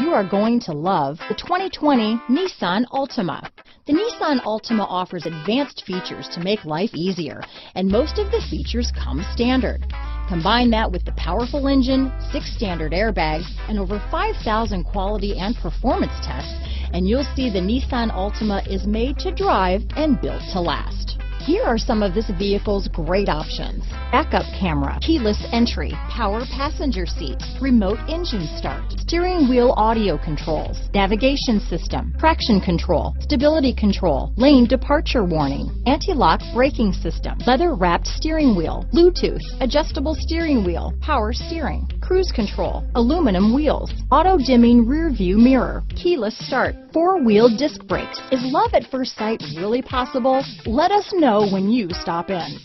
you are going to love the 2020 Nissan Altima. The Nissan Altima offers advanced features to make life easier, and most of the features come standard. Combine that with the powerful engine, 6 standard airbags, and over 5,000 quality and performance tests, and you'll see the Nissan Altima is made to drive and built to last. Here are some of this vehicle's great options: backup camera, keyless entry, power passenger seat, remote engine start, steering wheel audio controls, navigation system, traction control, stability control, lane departure warning, anti-lock braking system, leather-wrapped steering wheel, Bluetooth, adjustable steering wheel, power steering, cruise control, aluminum wheels, auto-dimming rear view mirror, keyless start, 4-wheel disc brakes. Is love at first sight really possible? Let us know when you stop in.